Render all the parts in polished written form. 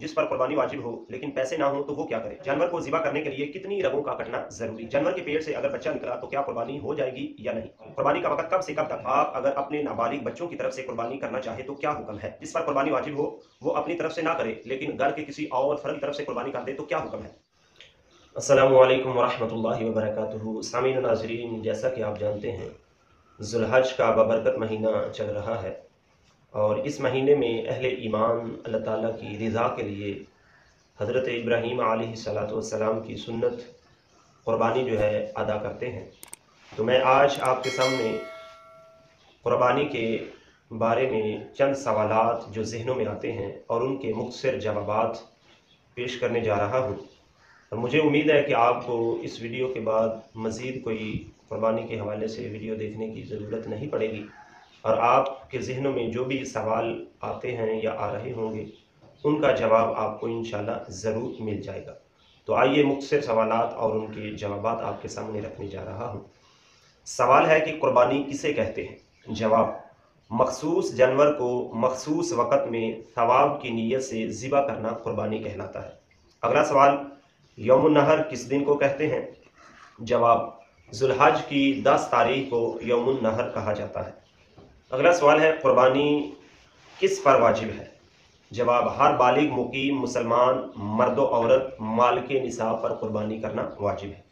जिस पर कुर्बानी वाजिब हो लेकिन पैसे ना हो तो वो क्या करे? जानवर को ज़िबा करने के लिए कितनी रगों का कटना ज़रूरी? जानवर के पेट से अगर बच्चा निकला तो क्या कुर्बानी हो जाएगी या नहीं? कुर्बानी का वक़्त कब से कब तक? आप अगर अपने नाबालिग बच्चों की तरफ से कुर्बानी करना चाहे तो क्या हुक्म है? जिस पर कुर्बानी वाजिब हो वो अपनी तरफ से ना करे लेकिन घर के किसी और फ़र्द की तरफ से कुर्बानी कर दे तो क्या हुक्म है? अस्सलामु अलैकुम वरहमतुल्लाहि वबरकातुहू। सामीन नाज़रीन, जैसा कि आप जानते हैं ज़ुल्हज का बबरकत महीना चल रहा है और इस महीने में अहले ईमान अल्लाह ताला की रज़ा के लिए हज़रत इब्राहीम अलैहिस्सलातु वस्सलाम की सुन्नत क़ुरबानी जो है अदा करते हैं। तो मैं आज आपके सामने क़ुरबानी के बारे में चंद सवालात जो ज़हनों में आते हैं और उनके मुख्तसर जवाबात पेश करने जा रहा हूँ। और मुझे उम्मीद है कि आपको इस वीडियो के बाद मज़ीद कोई क़ुरबानी के हवाले से वीडियो देखने की ज़रूरत नहीं पड़ेगी और आपके ज़हनों में जो भी सवाल आते हैं या आ रहे होंगे उनका जवाब आपको इंशाल्लाह ज़रूर मिल जाएगा। तो आइए मुख्तसर सवालात और उनके जवाबात आपके सामने रखने जा रहा हूँ। सवाल है कि क़ुरबानी किसे कहते हैं? जवाब, मखसूस जानवर को मखसूस वक़्त में सवाब की नीयत से ज़िबा करना क़ुरबानी कहलाता है। अगला सवाल, यौमुन नहर किस दिन को कहते हैं? जवाब, ज़ुल्हज की 10 तारीख को यौमुन नहर कहा जाता है। अगला सवाल है, क़ुरबानी किस पर वाजिब है? जवाब, हर बालिग मुकीम मुसलमान मर्द व औरत मालिके निसाब पर क़ुरबानी करना वाजिब है।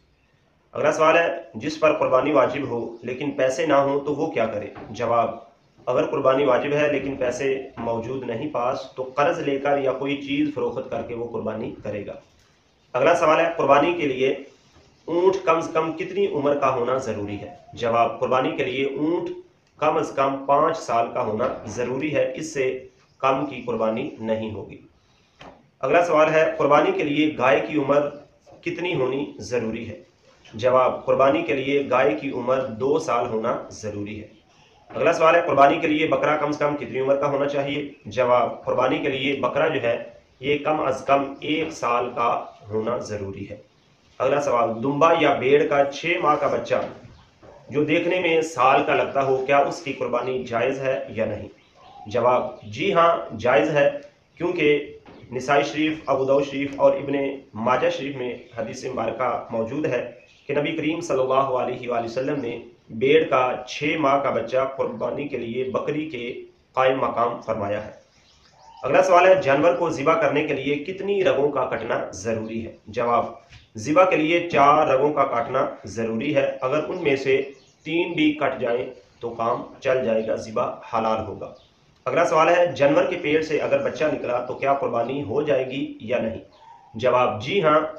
अगला सवाल है, जिस पर क़ुरबानी वाजिब हो लेकिन पैसे ना हो तो वो क्या करे? जवाब, अगर क़ुरबानी वाजिब है लेकिन पैसे मौजूद नहीं पास तो कर्ज़ लेकर या कोई चीज़ फ़रोख्त करके वो क़ुरबानी करेगा। अगला सवाल है, क़ुरबानी के लिए ऊँट कम से कम कितनी उम्र का होना ज़रूरी है? जवाब, क़ुरबानी के लिए ऊँट कम से कम 5 साल का होना ज़रूरी है, इससे कम की क़ुरबानी नहीं होगी। अगला सवाल है, क़ुरबानी के लिए गाय की उम्र कितनी होनी ज़रूरी है? जवाब, क़ुरबानी के लिए गाय की उम्र 2 साल होना ज़रूरी है। अगला सवाल है, क़ुरबानी के लिए बकरा कम से कम कितनी उम्र का होना चाहिए? जवाब, क़ुरबानी के लिए बकरा जो है ये कम अज़ कम 1 साल का होना ज़रूरी है। अगला सवाल, दुम्बा या भेड़ का 6 माह का बच्चा जो देखने में साल का लगता हो, क्या उसकी क़ुरबानी जायज़ है या नहीं? जवाब, जी हाँ, जायज़ है, क्योंकि निसाई शरीफ, अबू दाऊद शरीफ और इब्ने माजा शरीफ में हदीस मुबारका मौजूद है कि नबी करीम सल्लल्लाहु अलैहि वसल्लम ने भेड़ का 6 माह का बच्चा क़ुरबानी के लिए बकरी के कायम मकाम फरमाया है। अगला सवाल है, जानवर को ज़िबा करने के लिए कितनी रगों का कटना ज़रूरी है? जवाब, ज़िबा के लिए 4 रगों का काटना ज़रूरी है। अगर उनमें से 3 भी कट जाएं तो काम चल जाएगा, ज़िबा हलाल होगा। अगला सवाल है, जानवर के पेट से अगर बच्चा निकला तो क्या कुर्बानी हो जाएगी या नहीं? जवाब, जी हाँ,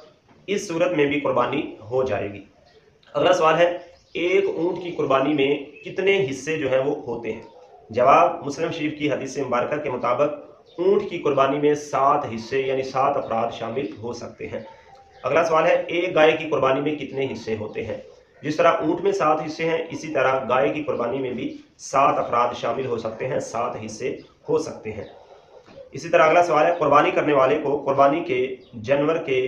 इस सूरत में भी कुर्बानी हो जाएगी। अगला सवाल है, एक ऊँट की कुर्बानी में कितने हिस्से जो हैं वो होते हैं? जवाब, मुस्लिम शरीफ की हदीस मुबारका के मुताबिक ऊँट की कुर्बानी में 7 हिस्से यानी 7 अफराद शामिल हो सकते हैं। अगला सवाल है, एक गाय की कुर्बानी में कितने हिस्से होते हैं? जिस तरह ऊँट में 7 हिस्से हैं, इसी तरह गाय की कुर्बानी में भी 7 अफराद शामिल हो सकते हैं, 7 हिस्से हो सकते हैं। इसी तरह अगला सवाल है, कुर्बानी करने वाले को कुर्बानी के जानवर के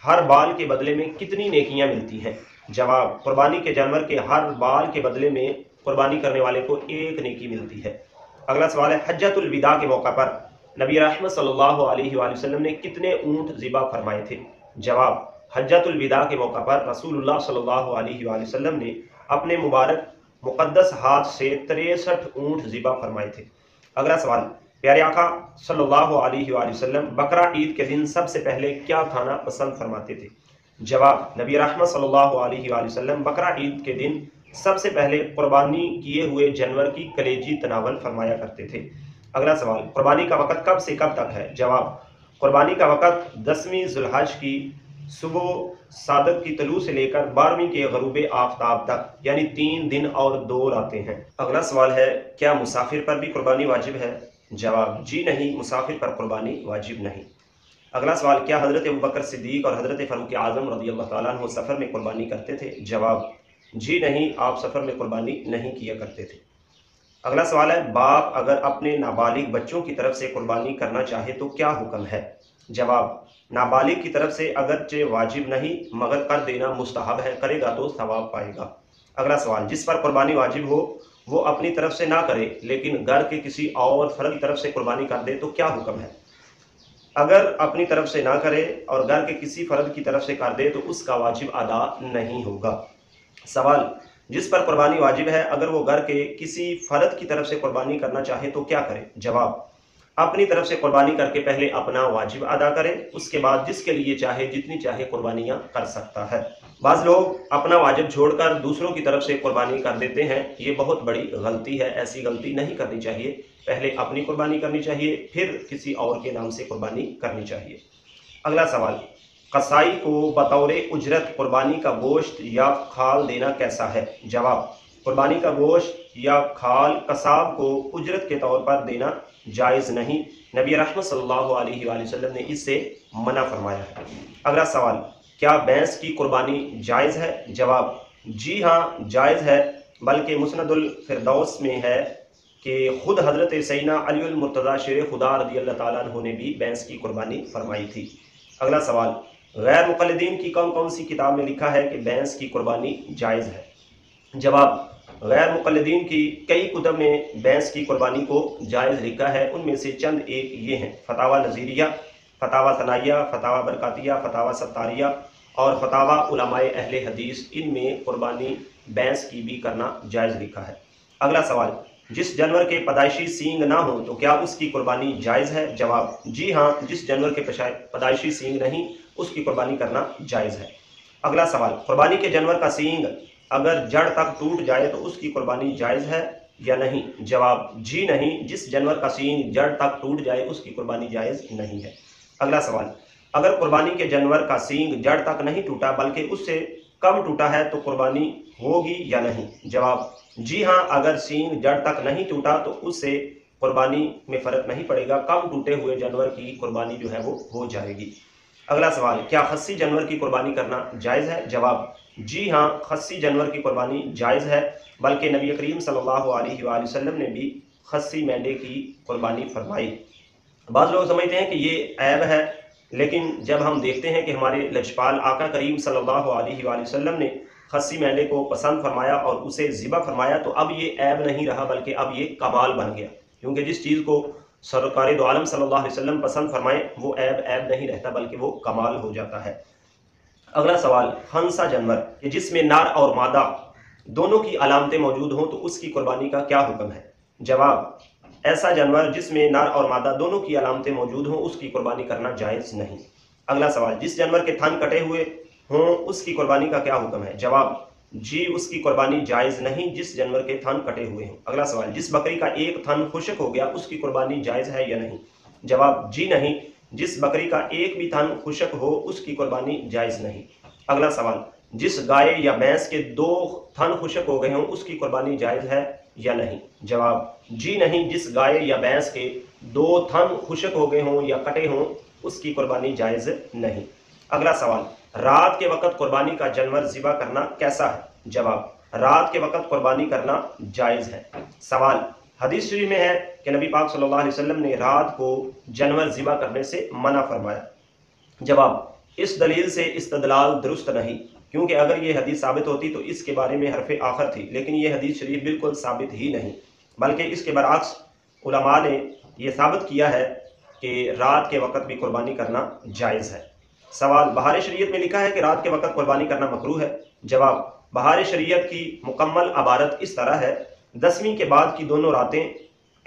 हर बाल के बदले में कितनी नेकियां मिलती हैं? जवाब, कुर्बानी के जानवर के हर बाल के बदले में कुर्बानी करने वाले को 1 नेकी मिलती है। अगला सवाल है, हज्जतुल विदा के मौका पर नबी रहमत सल्लल्लाहु अलैहि वसल्लम ने कितने ऊँट ज़िबा फरमाए थे? जवाब, हज्जतुल विदा के मौका पर रसूलुल्लाह सल्लल्लाहु अलैहि वसल्लम ने अपने मुबारक मुक़द्दस हाथ से 63 ऊँट ज़िबा फरमाए थे। अगला सवाल, प्यारे आका सल्लल्लाहु अलैहि वसल्लम बकरा ईद के दिन सबसे पहले क्या खाना पसंद फरमाते थे? जवाब, नबी रहमत सल्लल्लाहु अलैहि वसल्लम बकरा ईद के दिन सबसे पहले कुर्बानी किए हुए जानवर की कलेजी तनावल फरमाया करते थे। अगला सवाल, कुर्बानी का वक़्त कब से कब तक है? जवाब, कुर्बानी का वक़्त 10वीं ज़ुल्हज की सुबह सादक की तलू से लेकर 12वीं के ग़ुरूब आफ़ताब तक यानी 3 दिन और 2 रातें हैं। अगला सवाल है, क्या मुसाफिर पर भी कुर्बानी वाजिब है? जवाब, जी नहीं, मुसाफिर पर कुर्बानी वाजिब नहीं। अगला सवाल, क्या हज़रत अबू बकर सिद्दीक़ और हज़रत फ़ारूक़ आज़म रज़ियल्लाहु ताला अन्हु सफ़र में कुर्बानी करते थे? जवाब, जी नहीं, आप सफ़र में कुर्बानी नहीं किया करते थे। अगला सवाल है, बाप अगर अपने नाबालिग बच्चों की तरफ से कुर्बानी करना चाहे तो क्या हुक्म है? जवाब, नाबालिग की तरफ से अगरचे वाजिब नहीं मगर कर देना मुस्तहब है, करेगा तो सवाब पाएगा। अगला सवाल, जिस पर कुर्बानी वाजिब हो वो अपनी तरफ से ना करे लेकिन घर के किसी और फर्द की तरफ से कुर्बानी कर दे तो क्या हुक्म है? अगर अपनी तरफ से ना करे और घर के किसी फर्द की तरफ से कर दे तो उसका वाजिब अदा नहीं होगा। सवाल, जिस पर कुर्बानी वाजिब है अगर वो घर के किसी फर्द की तरफ से कुर्बानी करना चाहे तो क्या करे? जवाब, अपनी तरफ से कुर्बानी करके पहले अपना वाजिब अदा करे, उसके बाद जिसके लिए चाहे जितनी चाहे कुर्बानियां कर सकता है। बाज़ लोग अपना वाजिब छोड़कर दूसरों की तरफ से कुर्बानी कर देते हैं, ये बहुत बड़ी गलती है। ऐसी गलती नहीं करनी चाहिए। पहले अपनी कुर्बानी करनी चाहिए, फिर किसी और के नाम से कुर्बानी करनी चाहिए। अगला सवाल, कसाई को बतौर उजरत कुर्बानी का गोश्त या खाल देना कैसा है? जवाब, कुर्बानी का गोश्त या खाल कसाब को उजरत के तौर पर देना जायज़ नहीं। नबी रहमत सल्लल्लाहु अलैहि वसल्लम ने इससे मना फरमाया है। अगला सवाल, क्या भैंस की कुर्बानी जायज़ है? जवाब, जी हाँ जायज़ है, बल्कि मुस्नदुल फिरदौस में है कि खुद हज़रत सैयदना अली मुर्तज़ा शेर खुदा रज़ी अल्लाह ताला अन्हु ने भी भैंस की कुर्बानी फरमाई थी। अगला सवाल, गैर मुक़ल्लिदीन की कौन कौन सी किताब में लिखा है कि भैंस की कुर्बानी जायज़ है? जवाब, गैर मुक़ल्लिदीन की कई कुतब में भैंस की कुर्बानी को जायज़ लिखा है। उनमें से चंद एक ये हैं: फतावा नज़ीरिया, फतावा सनाइया, फतावा बरकातिया, फतावा सत्तारिया और फतावा उलमाए अहले हदीस। इनमें कुर्बानी भैंस की भी करना जायज़ लिखा है। अगला सवाल, जिस जानवर के पैदाइशी सींग ना हो तो क्या उसकी कुर्बानी जायज़ है? जवाब, जी हाँ, जिस जानवर के पैदाइशी सींग नहीं उसकी कुर्बानी करना जायज़ है। अगला सवाल, कुर्बानी के जानवर का सींग अगर जड़ तक टूट जाए तो उसकी कुर्बानी जायज़ है या नहीं? जवाब, जी नहीं, जिस जानवर का सींग जड़ तक टूट जाए उसकी कुर्बानी जायज़ नहीं है। अगला सवाल, अगर कुर्बानी के जानवर का सींग जड़ तक नहीं टूटा बल्कि उससे कम टूटा है तो कुर्बानी होगी या नहीं? जवाब, जी हाँ, अगर सींग जड़ तक नहीं टूटा तो उससे कुर्बानी में फ़र्क नहीं पड़ेगा, कम टूटे हुए जानवर की कुर्बानी जो है वो हो जाएगी। अगला सवाल, क्या खस्सी जानवर की कुर्बानी करना जायज़ है? जवाब, जी हाँ, खस्सी जानवर की कुर्बानी जायज़ है, बल्कि नबी करीम सल्लल्लाहु अलैहि वसल्लम ने भी खस्सी मेंढे की कुर्बानी फरमाई। बाज़ लोग समझते हैं कि ये ऐब है, लेकिन जब हम देखते हैं कि हमारे लजपाल आका करीम सल्लल्लाहु अलैहि वसल्लम ने खस्सी मेंढे को पसंद फरमाया और उसे ज़िबा फरमाया तो अब ये ऐब नहीं रहा बल्कि अब ये कमाल बन गया। क्योंकि जिस चीज़ को सरकार दो आलम सल्लल्लाहु अलैहि वसल्लम पसंद फरमाए वो ऐब नहीं रहता बल्कि वो कमाल हो जाता है। अगला सवाल, हंसा जानवर जिसमें नर और मादा दोनों की अलामतें मौजूद हों तो उसकी कुर्बानी का क्या हुक्म है? जवाब, ऐसा जानवर जिसमें नर और मादा दोनों की अलामतें मौजूद हों उसकी कुर्बानी करना जायज़ नहीं। अगला सवाल, जिस जानवर के थन कटे हुए हों उसकी कुर्बानी का क्या हुक्म है? जवाब, जी, उसकी कुर्बानी जायज़ नहीं जिस जानवर के थन कटे हुए हों। अगला सवाल, जिस बकरी का एक थन खुश्क हो गया उसकी कुर्बानी जायज़ है या नहीं? जवाब, जी नहीं, जिस बकरी का एक भी थन खुश्क हो उसकी कुर्बानी जायज़ नहीं। अगला सवाल, जिस गाय या भैंस के दो थन खुश्क हो गए हों उसकी कुर्बानी जायज़ है या नहीं? जवाब, जी नहीं, जिस गाय या भैंस के दो थन खुश्क हो गए हों या कटे हों उसकी कुर्बानी जायज़ नहीं। अगला सवाल, रात के वक़्त कुर्बानी का जानवर ज़िबा करना कैसा है? जवाब, रात के वक़्त कुर्बानी करना जायज़ है। सवाल, हदीस शरीफ में है कि नबी पाक सल्लल्लाहु अलैहि वसल्लम ने रात को जानवर ज़िबा करने से मना फरमाया। जवाब, इस दलील से इस्तदलाल दुरुस्त नहीं, क्योंकि अगर ये हदीस साबित होती तो इसके बारे में हरफ़ आखर थी, लेकिन ये हदीस शरीफ बिल्कुल साबित ही नहीं, बल्कि इसके बरअक्स उलमा ने यह साबित किया है कि रात के वक़्त भी कुर्बानी करना जायज़ है। सवाल, बहार शरीयत में लिखा है कि रात के वक़्त कुर्बानी करना मकरूह है। जवाब, बहार शरीयत की मुकम्मल अबारत इस तरह है: 10वीं के बाद की दोनों रातें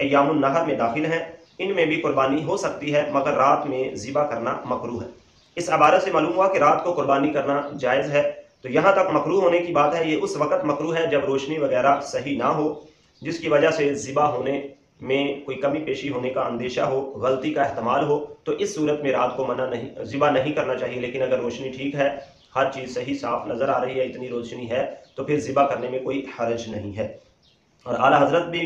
अय्यामुन नहर में दाखिल हैं, इनमें भी कुर्बानी हो सकती है मगर रात में ज़िबा करना मकरूह है। इस अबारत से मालूम हुआ कि रात को कुर्बानी करना जायज़ है। तो यहाँ तक मकरूह होने की बात है, ये उस वक़्त मकरूह है जब रोशनी वगैरह सही ना हो, जिसकी वजह से ज़िबा होने में कोई कमी पेशी होने का अंदेशा हो, गलती का एहतमाल हो, तो इस सूरत में रात को ज़िबा नहीं करना चाहिए। लेकिन अगर रोशनी ठीक है, हर चीज़ सही साफ नज़र आ रही है, इतनी रोशनी है, तो फिर ज़िबा करने में कोई हर्ज नहीं है। और आला हज़रत भी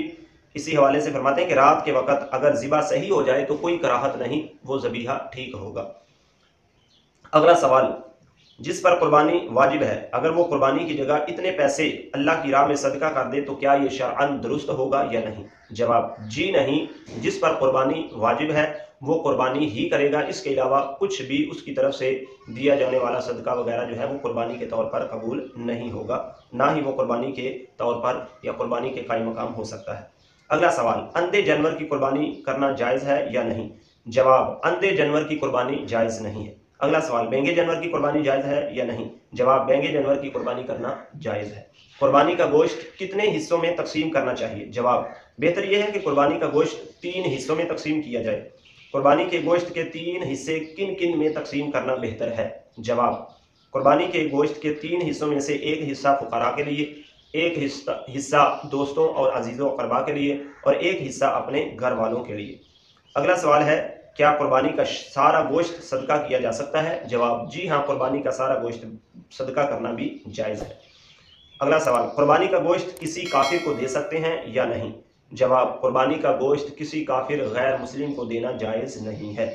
इसी हवाले से फरमाते हैं कि रात के वक़्त अगर ज़िबा सही हो जाए तो कोई कराहत नहीं, वो ज़बीहा ठीक होगा। अगला सवाल, जिस पर कुर्बानी वाजिब है अगर वो कुर्बानी की जगह इतने पैसे अल्लाह की राह में सदका कर दे तो क्या ये शरअन दुरुस्त होगा या नहीं? जवाब, जी नहीं, जिस पर कुर्बानी वाजिब है वो कुर्बानी ही करेगा, इसके अलावा कुछ भी उसकी तरफ से दिया जाने वाला सदका वगैरह जो है वो कुर्बानी के तौर पर कबूल नहीं होगा, ना ही वो कुर्बानी के तौर पर या कुर्बानी के कायम मकाम हो सकता है। अगला सवाल, अंधे जानवर की कुर्बानी करना जायज़ है या नहीं? जवाब, अंधे जानवर की कुर्बानी जायज़ नहीं है। अगला सवाल, बेंगे जानवर की कुर्बानी जायज़ है या नहीं? जवाब, बेंगे जानवर की कुर्बानी करना जायज़ है। कुर्बानी का गोश्त कितने हिस्सों में तकसीम करना चाहिए? जवाब, बेहतर यह है कि कुर्बानी का गोश्त 3 हिस्सों में तकसीम किया जाए। कुर्बानी के गोश्त के 3 हिस्से किन किन में तकसीम करना बेहतर है? जवाब, कुर्बानी के गोश्त के 3 हिस्सों में से एक हिस्सा फुकरा के लिए, एक हिस्सा दोस्तों और अजीज़ों अक़रबा के लिए और एक हिस्सा अपने घर वालों के लिए। अगला सवाल है, क्या कुर्बानी का सारा गोश्त सदका किया जा सकता है? जवाब, जी हाँ, कुर्बानी का सारा गोश्त सदका करना भी जायज़ है। अगला सवाल, कुर्बानी का गोश्त किसी काफिर को दे सकते हैं या नहीं? जवाब, कुर्बानी का गोश्त किसी काफिर गैर मुस्लिम को देना जायज़ नहीं है।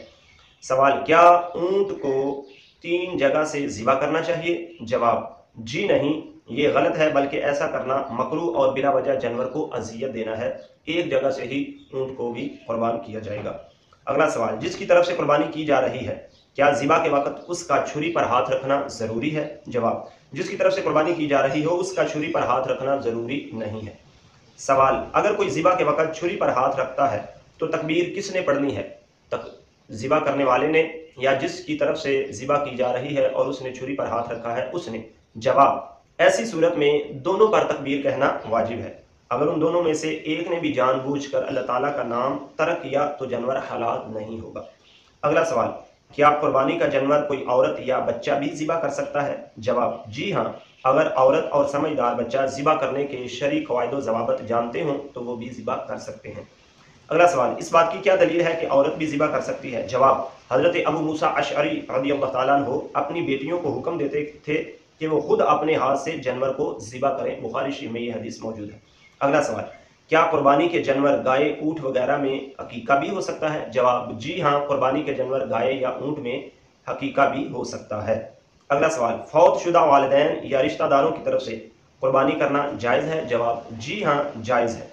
सवाल, क्या ऊंट को 3 जगह से ज़िबा करना चाहिए? जवाब, जी नहीं, ये गलत है, बल्कि ऐसा करना मकरूह और बिला वजह जानवर को अजियत देना है। एक जगह से ही ऊंट को भी कुर्बान किया जाएगा। अगला सवाल, जिसकी तरफ से कुर्बानी की जा रही है, क्या ज़िबा के वक्त उसका छुरी पर हाथ रखना ज़रूरी है? जवाब, जिसकी तरफ से कुर्बानी की जा रही हो उसका छुरी पर हाथ रखना ज़रूरी नहीं है। सवाल, अगर कोई ज़िबा के वक्त छुरी पर हाथ रखता है तो तकबीर किसने पढ़नी है? ज़िबा करने वाले ने या जिसकी तरफ से ज़िबा की जा रही है और उसने छुरी पर हाथ रखा है उसने? जवाब, ऐसी सूरत में दोनों पर तकबीर कहना वाजिब है। अगर उन दोनों में से एक ने भी जानबूझकर अल्लाह ताला का नाम तर्क किया तो जानवर हलाल नहीं होगा। अगला सवाल, क्या कुर्बानी का जानवर कोई औरत या बच्चा भी ज़िबा कर सकता है? जवाब, जी हाँ, अगर औरत और समझदार बच्चा ज़िबा करने के शरई क़वाइद व ज़वाबित जानते हों तो वो भी ज़िबा कर सकते हैं। अगला सवाल, इस बात की क्या दलील है कि औरत भी ज़िबा कर सकती है? जवाब, हज़रत अबू मूसा अशअरी रज़ियल्लाहु ताला अन्हु अपनी बेटियों को हुक्म देते थे कि वो खुद अपने हाथ से जानवर को ज़िबा करें। बुखारी शरीफ में ये हदीस मौजूद है। अगला सवाल, क्या कुर्बानी के जानवर गाय, ऊँट वगैरह में हकीका भी हो सकता है? जवाब, जी हाँ, कुर्बानी के जानवर गाय या ऊँट में हकीका भी हो सकता है। अगला सवाल, फौत शुदा वालिदैन या रिश्तेदारों की तरफ से कुर्बानी करना जायज़ है? जवाब, जी हाँ, जायज़ है।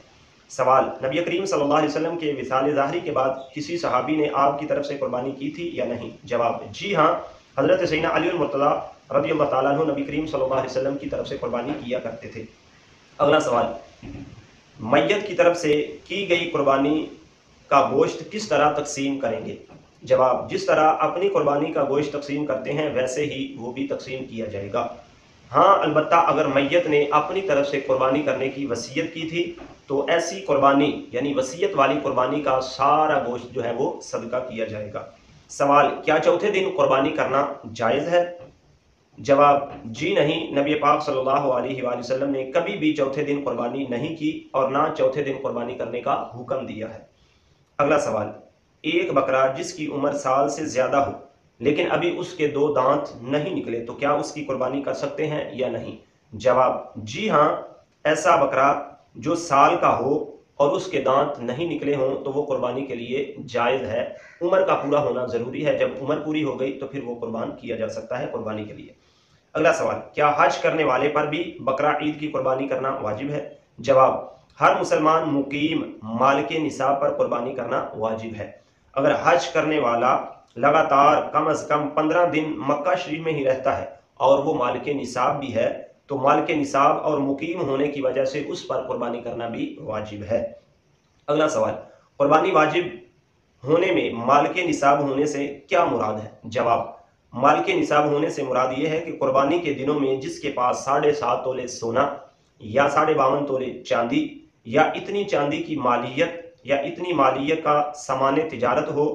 सवाल, नबी करीम सल्लल्लाहु अलैहि वसल्लम के विसाल ज़ाहरी के बाद किसी सहाबी ने आपकी तरफ से कुर्बानी की थी या नहीं? जवाब, जी हाँ, हज़रत सैयदना अली मुर्तज़ा रज़ियल्लाहु ताला अन्हु नबी करीम सल्लल्लाहु अलैहि वसल्लम की तरफ से कुर्बानी किया करते थे। अगला सवाल, मैयत की तरफ से की गई कुर्बानी का गोश्त किस तरह तकसीम करेंगे? जवाब, जिस तरह अपनी कुर्बानी का गोश्त तकसीम करते हैं वैसे ही वो भी तकसीम किया जाएगा। हाँ, अलबत्ता अगर मैयत ने अपनी तरफ से कुर्बानी करने की वसीयत की थी तो ऐसी कुर्बानी यानी वसीयत वाली कुर्बानी का सारा गोश्त जो है वो सदका किया जाएगा। सवाल, क्या चौथे दिन कुर्बानी करना जायज़ है? जवाब, जी नहीं, नबी पाक सल्लल्लाहु अलैहि वसल्लम ने कभी भी चौथे दिन कुर्बानी नहीं की और ना चौथे दिन कुर्बानी करने का हुक्म दिया है। अगला सवाल, एक बकरा जिसकी उम्र साल से ज़्यादा हो लेकिन अभी उसके 2 दांत नहीं निकले तो क्या उसकी कुर्बानी कर सकते हैं या नहीं? जवाब, जी हाँ, ऐसा बकरा जो साल का हो और उसके दांत नहीं निकले हों तो वो कुर्बानी के लिए जायज़ है। उम्र का पूरा होना ज़रूरी है, जब उम्र पूरी हो गई तो फिर वो कुर्बान किया जा सकता है कुर्बानी के लिए। अगला सवाल, क्या हज करने वाले पर भी बकरा ईद की कुर्बानी करना वाजिब है? जवाब, हर मुसलमान मुकीम माल के निसाब पर कुर्बानी करना वाजिब है। अगर हज करने वाला लगातार कम अज़ कम 15 दिन मक्का शरीफ में ही रहता है और वो माल के निसाब भी है तो माल के निसाब और मुकीम होने की वजह से उस पर कुर्बानी करना भी वाजिब है। अगला सवाल, कुर्बानी वाजिब होने में माल के निसाब होने से क्या मुराद है? जवाब, माल के निसाब होने से मुराद ये है कि कुर्बानी के दिनों में जिसके पास 7.5 तोले सोना या 52.5 तोले चांदी या इतनी चांदी की मालियत या इतनी मालियत का सामान तिजारत हो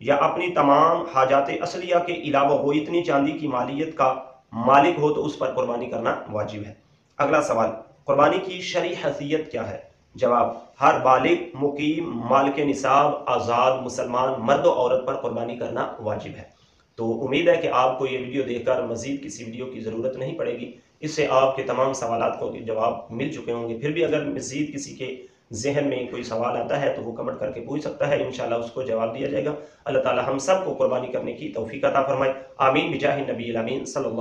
या अपनी तमाम हाजात असलिया के अलावा वो इतनी चांदी की मालियत का मालिक हो तो उस पर कुर्बानी करना वाजिब है। अगला सवाल, कुर्बानी की शरई हैसियत क्या है? जवाब, हर बालिग मुकीम माल के निसाब आज़ाद मुसलमान मर्द और औरत पर कुर्बानी करना वाजिब है। तो उम्मीद है कि आपको ये वीडियो देखकर मज़ीद किसी वीडियो की ज़रूरत नहीं पड़ेगी। इससे आपके तमाम सवालात को जवाब मिल चुके होंगे। फिर भी अगर मज़ीद किसी के ज़हन में कोई सवाल आता है तो वो कमेंट करके पूछ सकता है, इंशाअल्लाह उसको जवाब दिया जाएगा। अल्लाह ताला हम सब को कुर्बानी करने की तौफीक अता फरमाए। आमीन बिजाहि नबी अमीन सल्लल्लाहु